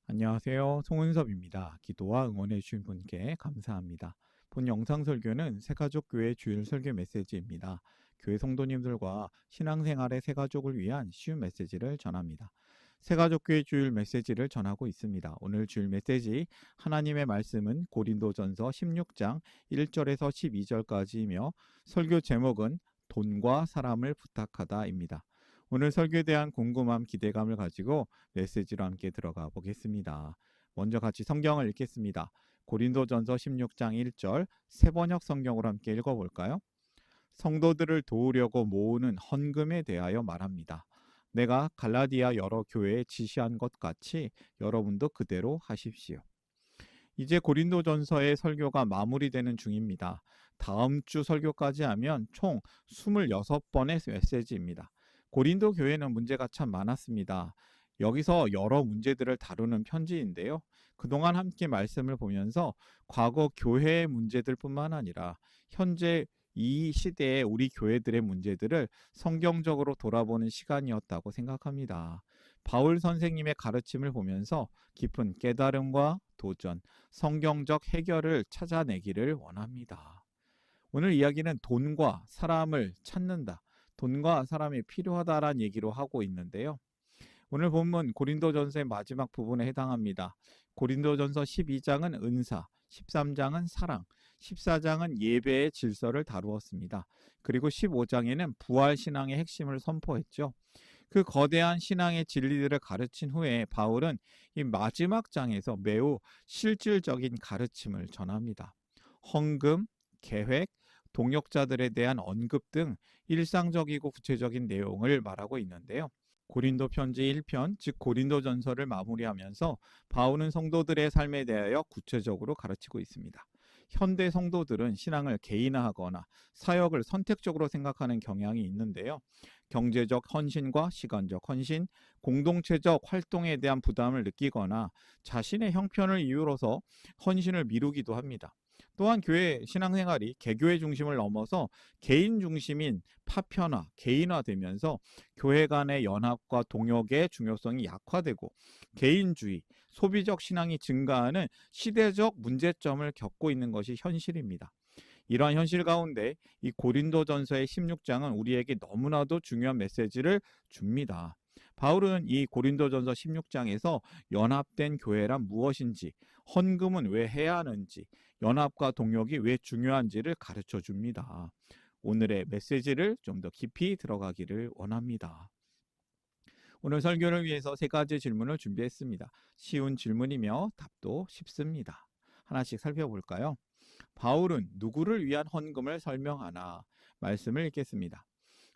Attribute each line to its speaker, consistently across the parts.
Speaker 1: 안녕하세요. 송은섭입니다. 기도와 응원해 주신 분께 감사합니다. 본 영상 설교는 새가족교회 주일 설교 메시지입니다. 교회 성도님들과 신앙생활의 새가족을 위한 쉬운 메시지를 전합니다. 새가족교회 주일 메시지를 전하고 있습니다. 오늘 주일 메시지 하나님의 말씀은 고린도전서 16장 1절에서 12절까지이며 설교 제목은 돈과 사람을 부탁하다입니다. 오늘 설교에 대한 궁금함, 기대감을 가지고 메시지로 함께 들어가 보겠습니다. 먼저 같이 성경을 읽겠습니다. 고린도전서 16장 1절 세번역 성경으로 함께 읽어볼까요? 성도들을 도우려고 모으는 헌금에 대하여 말합니다. 내가 갈라디아 여러 교회에 지시한 것 같이 여러분도 그대로 하십시오. 이제 고린도전서의 설교가 마무리되는 중입니다. 다음 주 설교까지 하면 총 26번의 메시지입니다. 고린도 교회는 문제가 참 많았습니다. 여기서 여러 문제들을 다루는 편지인데요. 그동안 함께 말씀을 보면서 과거 교회의 문제들뿐만 아니라 현재 이 시대의 우리 교회들의 문제들을 성경적으로 돌아보는 시간이었다고 생각합니다. 바울 선생님의 가르침을 보면서 깊은 깨달음과 도전, 성경적 해결을 찾아내기를 원합니다. 오늘 이야기는 돈과 사람을 찾는다, 돈과 사람이 필요하다라는 얘기로 하고 있는데요. 오늘 본문 고린도전서의 마지막 부분에 해당합니다. 고린도전서 12장은 은사, 13장은 사랑, 14장은 예배의 질서를 다루었습니다. 그리고 15장에는 부활신앙의 핵심을 선포했죠. 그 거대한 신앙의 진리들을 가르친 후에 바울은 이 마지막 장에서 매우 실질적인 가르침을 전합니다. 헌금, 계획, 동역자들에 대한 언급 등 일상적이고 구체적인 내용을 말하고 있는데요. 고린도 편지 1편, 즉 고린도전서를 마무리하면서 바울은 성도들의 삶에 대하여 구체적으로 가르치고 있습니다. 현대 성도들은 신앙을 개인화하거나 사역을 선택적으로 생각하는 경향이 있는데요. 경제적 헌신과 시간적 헌신, 공동체적 활동에 대한 부담을 느끼거나 자신의 형편을 이유로서 헌신을 미루기도 합니다. 또한 교회 신앙생활이 개교의 중심을 넘어서 개인 중심인 파편화, 개인화되면서 교회 간의 연합과 동역의 중요성이 약화되고 개인주의, 소비적 신앙이 증가하는 시대적 문제점을 겪고 있는 것이 현실입니다. 이러한 현실 가운데 이 고린도전서의 16장은 우리에게 너무나도 중요한 메시지를 줍니다. 바울은 이 고린도전서 16장에서 연합된 교회란 무엇인지, 헌금은 왜 해야 하는지, 연합과 동역이 왜 중요한지를 가르쳐 줍니다. 오늘의 메시지를 좀 더 깊이 들어가기를 원합니다. 오늘 설교를 위해서 세 가지 질문을 준비했습니다. 쉬운 질문이며 답도 쉽습니다. 하나씩 살펴볼까요? 바울은 누구를 위한 헌금을 설명하나? 말씀을 읽겠습니다.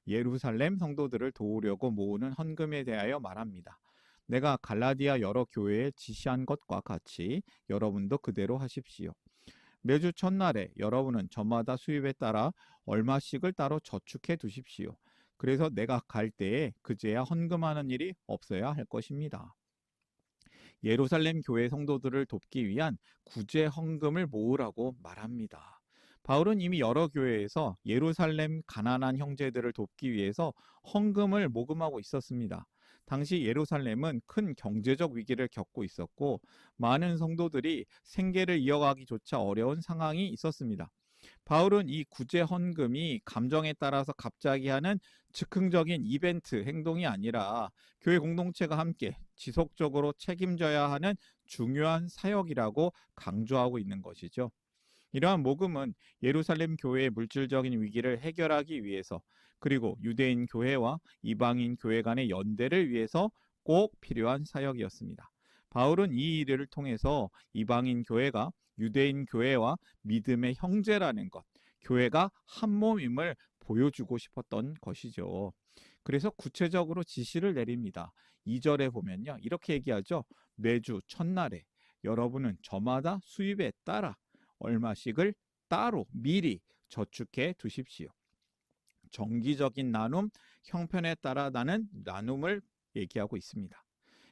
Speaker 1: 예루살렘 성도들을 도우려고 모으는 헌금에 대하여 말합니다. 내가 갈라디아 여러 교회에 지시한 것과 같이 여러분도 그대로 하십시오. 매주 첫날에 여러분은 저마다 수입에 따라 얼마씩을 따로 저축해 두십시오. 그래서 내가 갈 때에 그제야 헌금하는 일이 없어야 할 것입니다. 예루살렘 교회 성도들을 돕기 위한 구제 헌금을 모으라고 말합니다. 바울은 이미 여러 교회에서 예루살렘 가난한 형제들을 돕기 위해서 헌금을 모금하고 있었습니다. 당시 예루살렘은 큰 경제적 위기를 겪고 있었고 많은 성도들이 생계를 이어가기조차 어려운 상황이 있었습니다. 바울은 이 구제 헌금이 감정에 따라서 갑자기 하는 즉흥적인 이벤트 행동이 아니라 교회 공동체가 함께 지속적으로 책임져야 하는 중요한 사역이라고 강조하고 있는 것이죠. 이러한 모금은 예루살렘 교회의 물질적인 위기를 해결하기 위해서, 그리고 유대인 교회와 이방인 교회 간의 연대를 위해서 꼭 필요한 사역이었습니다. 바울은 이 일을 통해서 이방인 교회가 유대인 교회와 믿음의 형제라는 것, 교회가 한 몸임을 보여주고 싶었던 것이죠. 그래서 구체적으로 지시를 내립니다. 2절에 보면요, 이렇게 얘기하죠. 매주 첫날에 여러분은 저마다 수입에 따라 얼마씩을 따로 미리 저축해 두십시오. 정기적인 나눔, 형편에 따라 나는 나눔을 얘기하고 있습니다.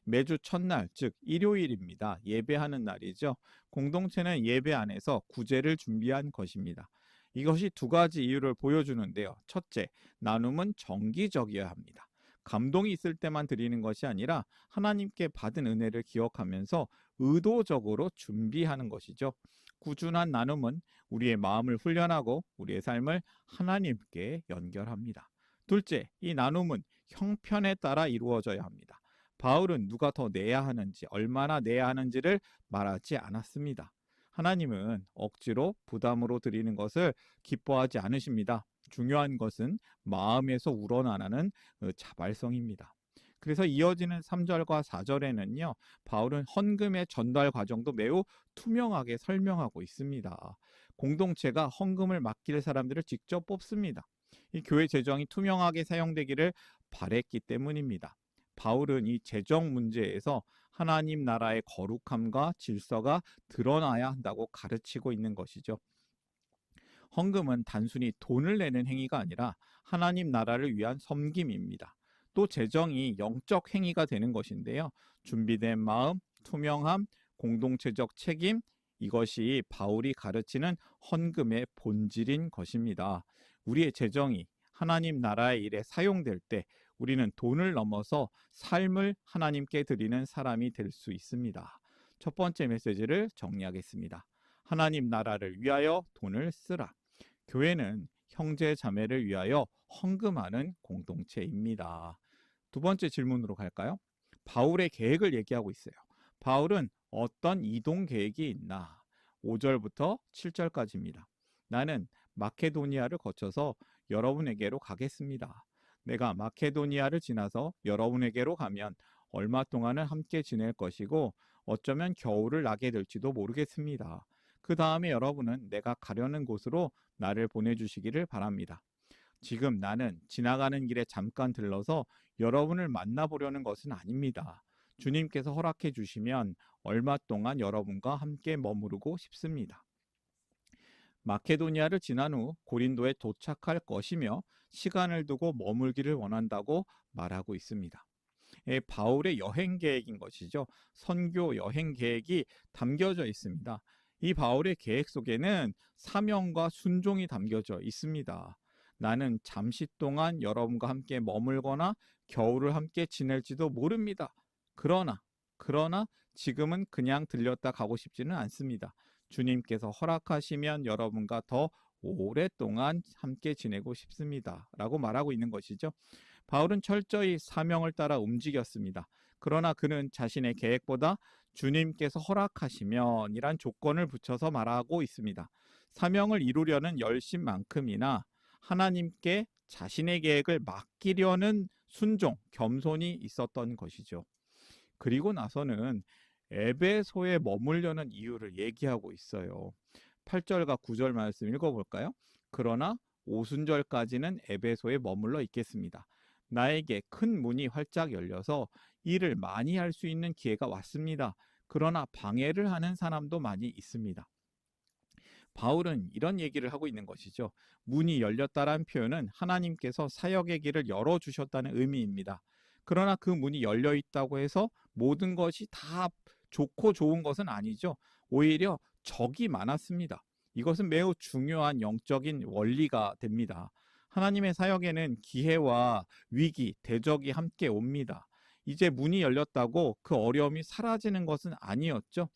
Speaker 1: 매주 첫날, 즉 일요일입니다. 예배하는 날이죠. 공동체는 예배 안에서 구제를 준비한 것입니다. 이것이 두 가지 이유를 보여주는데요. 첫째, 나눔은 정기적이어야 합니다. 감동이 있을 때만 드리는 것이 아니라 하나님께 받은 은혜를 기억하면서 의도적으로 준비하는 것이죠. 꾸준한 나눔은 우리의 마음을 훈련하고 우리의 삶을 하나님께 연결합니다. 둘째, 이 나눔은 형편에 따라 이루어져야 합니다. 바울은 누가 더 내야 하는지, 얼마나 내야 하는지를 말하지 않았습니다. 하나님은 억지로 부담으로 드리는 것을 기뻐하지 않으십니다. 중요한 것은 마음에서 우러나는 자발성입니다. 그래서 이어지는 3절과 4절에는요. 바울은 헌금의 전달 과정도 매우 투명하게 설명하고 있습니다. 공동체가 헌금을 맡길 사람들을 직접 뽑습니다. 이 교회 재정이 투명하게 사용되기를 바랬기 때문입니다. 바울은 이 재정 문제에서 하나님 나라의 거룩함과 질서가 드러나야 한다고 가르치고 있는 것이죠. 헌금은 단순히 돈을 내는 행위가 아니라 하나님 나라를 위한 섬김입니다. 또 재정이 영적 행위가 되는 것인데요. 준비된 마음, 투명함, 공동체적 책임, 이것이 바울이 가르치는 헌금의 본질인 것입니다. 우리의 재정이 하나님 나라의 일에 사용될 때 우리는 돈을 넘어서 삶을 하나님께 드리는 사람이 될 수 있습니다. 첫 번째 메시지를 정리하겠습니다. 하나님 나라를 위하여 돈을 쓰라. 교회는 형제 자매를 위하여 헌금하는 공동체입니다. 두 번째 질문으로 갈까요? 바울의 계획을 얘기하고 있어요. 바울은 어떤 이동 계획이 있나? 5절부터 7절까지입니다. 나는 마케도니아를 거쳐서 여러분에게로 가겠습니다. 내가 마케도니아를 지나서 여러분에게로 가면 얼마 동안은 함께 지낼 것이고 어쩌면 겨울을 나게 될지도 모르겠습니다. 그 다음에 여러분은 내가 가려는 곳으로 나를 보내주시기를 바랍니다. 지금 나는 지나가는 길에 잠깐 들러서 여러분을 만나보려는 것은 아닙니다. 주님께서 허락해 주시면 얼마 동안 여러분과 함께 머무르고 싶습니다. 마케도니아를 지난 후 고린도에 도착할 것이며 시간을 두고 머물기를 원한다고 말하고 있습니다. 바울의 여행 계획인 것이죠. 선교 여행 계획이 담겨져 있습니다. 이 바울의 계획 속에는 사명과 순종이 담겨져 있습니다. 나는 잠시 동안 여러분과 함께 머물거나 겨울을 함께 지낼지도 모릅니다. 그러나 지금은 그냥 들렸다 가고 싶지는 않습니다. 주님께서 허락하시면 여러분과 더 오랫동안 함께 지내고 싶습니다. 라고 말하고 있는 것이죠. 바울은 철저히 사명을 따라 움직였습니다. 그러나 그는 자신의 계획보다 주님께서 허락하시면 이란 조건을 붙여서 말하고 있습니다. 사명을 이루려는 열심만큼이나 하나님께 자신의 계획을 맡기려는 순종, 겸손이 있었던 것이죠. 그리고 나서는 에베소에 머물려는 이유를 얘기하고 있어요. 8절과 9절 말씀 읽어볼까요? 그러나 오순절까지는 에베소에 머물러 있겠습니다. 나에게 큰 문이 활짝 열려서 일을 많이 할 수 있는 기회가 왔습니다. 그러나 방해를 하는 사람도 많이 있습니다. 바울은 이런 얘기를 하고 있는 것이죠. 문이 열렸다라는 표현은 하나님께서 사역의 길을 열어주셨다는 의미입니다. 그러나 그 문이 열려 있다고 해서 모든 것이 다 좋고 좋은 것은 아니죠. 오히려 적이 많았습니다. 이것은 매우 중요한 영적인 원리가 됩니다. 하나님의 사역에는 기회와 위기, 대적이 함께 옵니다. 이제 문이 열렸다고 그 어려움이 사라지는 것은 아니었죠.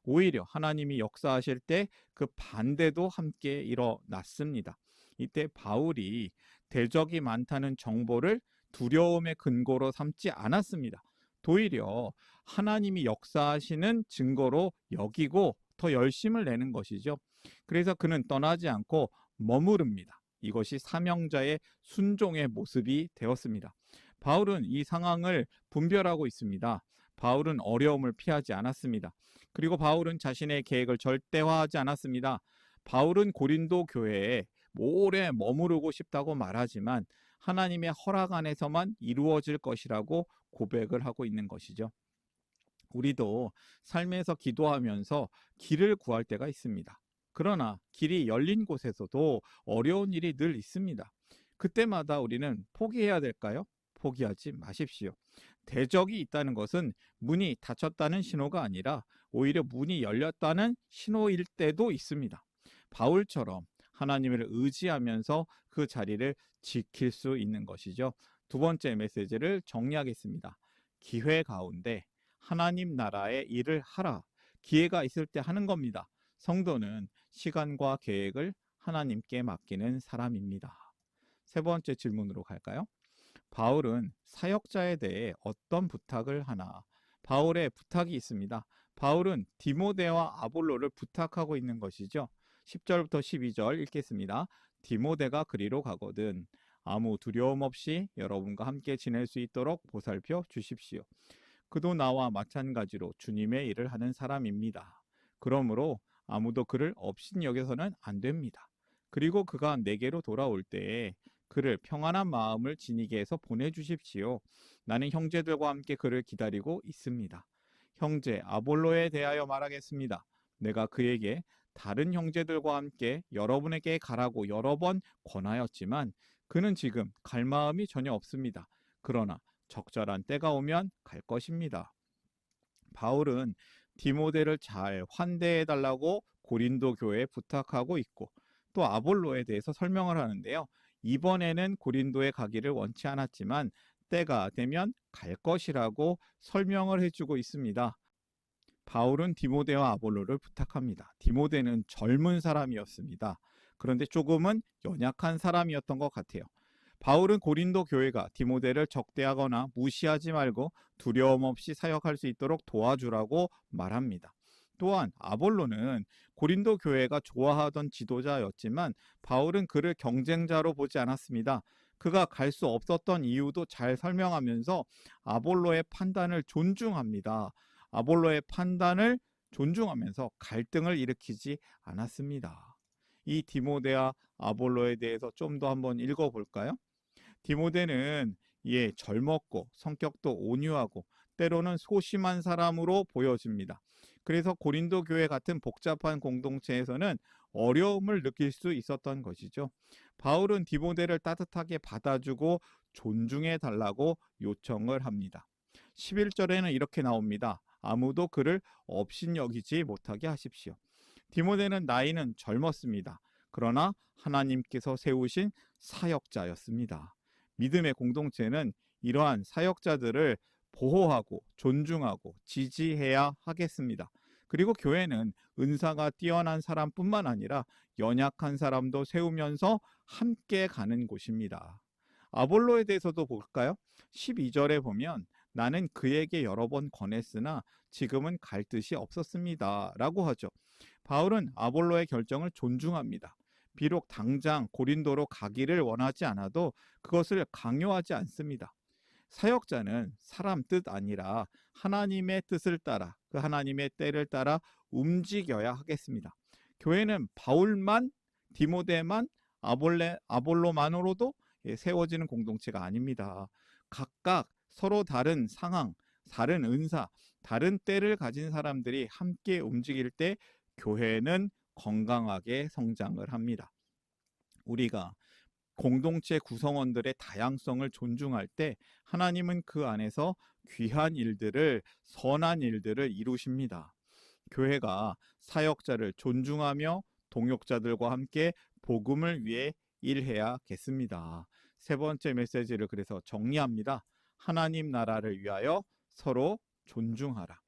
Speaker 1: 오히려 하나님이 역사하실 때 그 반대도 함께 일어났습니다. 이때 바울이 대적이 많다는 정보를 두려움의 근거로 삼지 않았습니다. 도리어 하나님이 역사하시는 증거로 여기고 더 열심을 내는 것이죠. 그래서 그는 떠나지 않고 머무릅니다. 이것이 사명자의 순종의 모습이 되었습니다. 바울은 이 상황을 분별하고 있습니다. 바울은 어려움을 피하지 않았습니다. 그리고 바울은 자신의 계획을 절대화하지 않았습니다. 바울은 고린도 교회에 오래 머무르고 싶다고 말하지만 하나님의 허락 안에서만 이루어질 것이라고 고백을 하고 있는 것이죠. 우리도 삶에서 기도하면서 길을 구할 때가 있습니다. 그러나 길이 열린 곳에서도 어려운 일이 늘 있습니다. 그때마다 우리는 포기해야 될까요? 포기하지 마십시오. 대적이 있다는 것은 문이 닫혔다는 신호가 아니라 오히려 문이 열렸다는 신호일 때도 있습니다. 바울처럼 하나님을 의지하면서 그 자리를 지킬 수 있는 것이죠. 두 번째 메시지를 정리하겠습니다. 기회 가운데 하나님 나라의 일을 하라. 기회가 있을 때 하는 겁니다. 성도는 시간과 계획을 하나님께 맡기는 사람입니다. 세 번째 질문으로 갈까요? 바울은 사역자에 대해 어떤 부탁을 하나? 바울의 부탁이 있습니다. 바울은 디모데와 아볼로를 부탁하고 있는 것이죠. 10절부터 12절 읽겠습니다. 디모데가 그리로 가거든 아무 두려움 없이 여러분과 함께 지낼 수 있도록 보살펴 주십시오. 그도 나와 마찬가지로 주님의 일을 하는 사람입니다. 그러므로 아무도 그를 업신여겨서는 안 됩니다. 그리고 그가 내게로 돌아올 때에 그를 평안한 마음을 지니게 해서 보내주십시오. 나는 형제들과 함께 그를 기다리고 있습니다. 형제 아볼로에 대하여 말하겠습니다. 내가 그에게 다른 형제들과 함께 여러분에게 가라고 여러 번 권하였지만 그는 지금 갈 마음이 전혀 없습니다. 그러나 적절한 때가 오면 갈 것입니다. 바울은 디모데를 잘 환대해 달라고 고린도 교회에 부탁하고 있고 또 아볼로에 대해서 설명을 하는데요. 이번에는 고린도에 가기를 원치 않았지만 때가 되면 갈 것이라고 설명을 해주고 있습니다. 바울은 디모데와 아볼로를 부탁합니다. 디모데는 젊은 사람이었습니다. 그런데 조금은 연약한 사람이었던 것 같아요. 바울은 고린도 교회가 디모데를 적대하거나 무시하지 말고 두려움 없이 사역할 수 있도록 도와주라고 말합니다. 또한 아볼로는 고린도 교회가 좋아하던 지도자였지만 바울은 그를 경쟁자로 보지 않았습니다. 그가 갈 수 없었던 이유도 잘 설명하면서 아볼로의 판단을 존중합니다. 아볼로의 판단을 존중하면서 갈등을 일으키지 않았습니다. 이 디모데와 아볼로에 대해서 좀 더 한번 읽어볼까요? 디모데는 젊었고 성격도 온유하고 때로는 소심한 사람으로 보여집니다. 그래서 고린도 교회 같은 복잡한 공동체에서는 어려움을 느낄 수 있었던 것이죠. 바울은 디모데를 따뜻하게 받아주고 존중해 달라고 요청을 합니다. 11절에는 이렇게 나옵니다. 아무도 그를 업신여기지 못하게 하십시오. 디모데는 나이는 젊었습니다. 그러나 하나님께서 세우신 사역자였습니다. 믿음의 공동체는 이러한 사역자들을 보호하고 존중하고 지지해야 하겠습니다. 그리고 교회는 은사가 뛰어난 사람뿐만 아니라 연약한 사람도 세우면서 함께 가는 곳입니다. 아볼로에 대해서도 볼까요? 12절에 보면 나는 그에게 여러 번 권했으나 지금은 갈 뜻이 없었습니다. 라고 하죠. 바울은 아볼로의 결정을 존중합니다. 비록 당장 고린도로 가기를 원하지 않아도 그것을 강요하지 않습니다. 사역자는 사람 뜻 아니라 하나님의 뜻을 따라 그 하나님의 때를 따라 움직여야 하겠습니다. 교회는 바울만 디모데만 아볼로만으로도 세워지는 공동체가 아닙니다. 각각 서로 다른 상황, 다른 은사, 다른 때를 가진 사람들이 함께 움직일 때 교회는 건강하게 성장을 합니다. 우리가 공동체 구성원들의 다양성을 존중할 때 하나님은 그 안에서 귀한 일들을, 선한 일들을 이루십니다. 교회가 사역자를 존중하며 동역자들과 함께 복음을 위해 일해야겠습니다. 세 번째 메시지를 그래서 정리합니다. 하나님 나라를 위하여 서로 존중하라.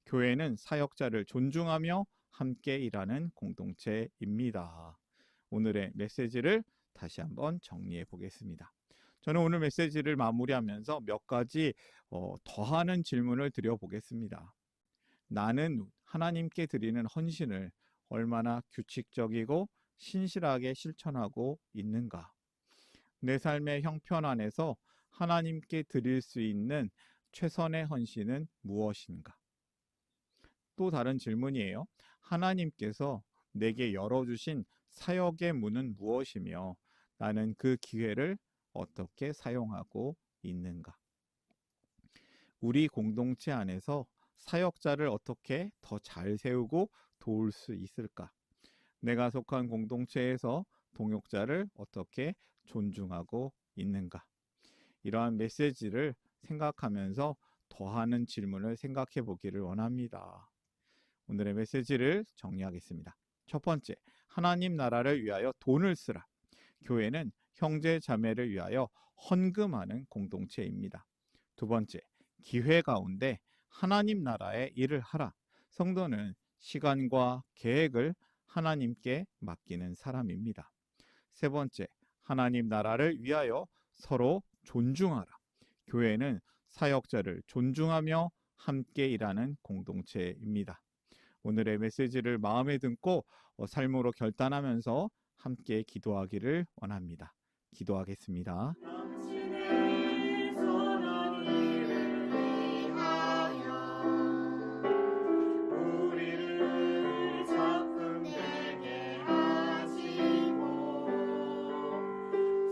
Speaker 1: 교회는 사역자를 존중하며 함께 일하는 공동체입니다. 오늘의 메시지를 다시 한번 정리해 보겠습니다. 저는 오늘 메시지를 마무리하면서 몇 가지 더하는 질문을 드려보겠습니다. 나는 하나님께 드리는 헌신을 얼마나 규칙적이고 신실하게 실천하고 있는가? 내 삶의 형편 안에서 하나님께 드릴 수 있는 최선의 헌신은 무엇인가? 또 다른 질문이에요. 하나님께서 내게 열어주신 사역의 문은 무엇이며 나는 그 기회를 어떻게 사용하고 있는가? 우리 공동체 안에서 사역자를 어떻게 더 잘 세우고 도울 수 있을까? 내가 속한 공동체에서 동역자를 어떻게 존중하고 있는가? 이러한 메시지를 생각하면서 더하는 질문을 생각해 보기를 원합니다. 오늘의 메시지를 정리하겠습니다. 첫 번째, 하나님 나라를 위하여 돈을 쓰라. 교회는 형제 자매를 위하여 헌금하는 공동체입니다. 두 번째, 기회 가운데 하나님 나라의 일을 하라. 성도는 시간과 계획을 하나님께 맡기는 사람입니다. 세 번째, 하나님 나라를 위하여 서로 존중하라. 교회는 사역자를 존중하며 함께 일하는 공동체입니다. 오늘의 메시지를 마음에 담고 삶으로 결단하면서 함께 기도하기를 원합니다. 기도하겠습니다.
Speaker 2: 당신의 선한 일을 위하여 우리를 작품되게 하시고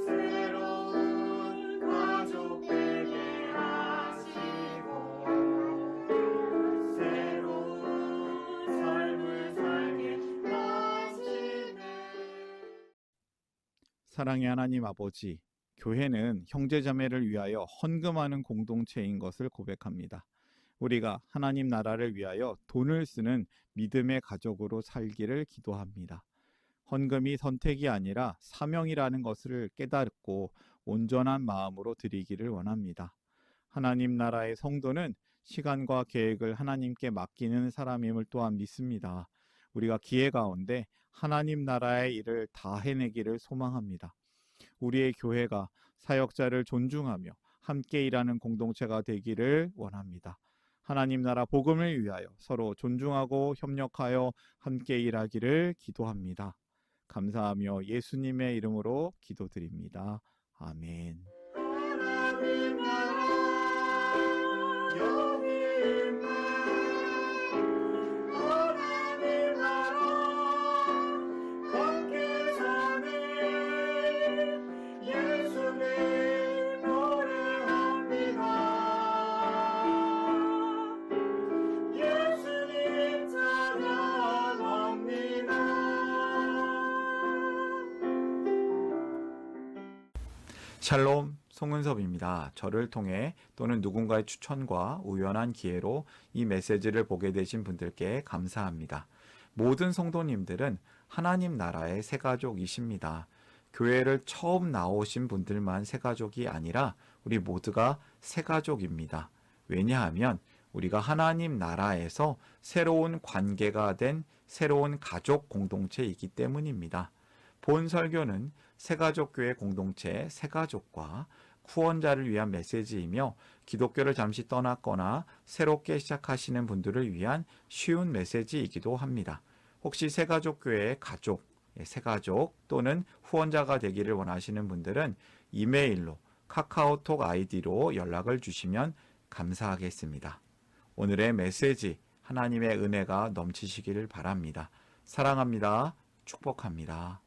Speaker 2: 새로운 가족 되게 하시고 새로운 삶을 살게 하시네.
Speaker 1: 사랑의 하나님 아버지, 교회는 형제자매를 위하여 헌금하는 공동체인 것을 고백합니다. 우리가 하나님 나라를 위하여 돈을 쓰는 믿음의 가족으로 살기를 기도합니다. 헌금이 선택이 아니라 사명이라는 것을 깨닫고 온전한 마음으로 드리기를 원합니다. 하나님 나라의 성도는 시간과 계획을 하나님께 맡기는 사람임을 또한 믿습니다. 우리가 기회 가운데 하나님 나라의 일을 다 해내기를 소망합니다. 우리의 교회가 사역자를 존중하며 함께 일하는 공동체가 되기를 원합니다. 하나님 나라 복음을 위하여 서로 존중하고 협력하여 함께 일하기를 기도합니다. 감사하며 예수님의 이름으로 기도드립니다. 아멘.
Speaker 2: 하나님 나라 여기 있네. 하나님 나라 함께 사네. 예수님 노래합니다. 예수님 찬양합니다.
Speaker 1: 샬롬, 송은섭입니다. 저를 통해 또는 누군가의 추천과 우연한 기회로 이 메시지를 보게 되신 분들께 감사합니다. 모든 성도님들은 하나님 나라의 새가족이십니다. 교회를 처음 나오신 분들만 새가족이 아니라 우리 모두가 새가족입니다. 왜냐하면 우리가 하나님 나라에서 새로운 관계가 된 새로운 가족 공동체이기 때문입니다. 본 설교는 새가족교회 공동체 새가족과 후원자를 위한 메시지이며 기독교를 잠시 떠났거나 새롭게 시작하시는 분들을 위한 쉬운 메시지이기도 합니다. 혹시 새가족교회의 가족, 새가족 또는 후원자가 되기를 원하시는 분들은 이메일로 카카오톡 아이디로 연락을 주시면 감사하겠습니다. 오늘의 메시지 하나님의 은혜가 넘치시기를 바랍니다. 사랑합니다. 축복합니다.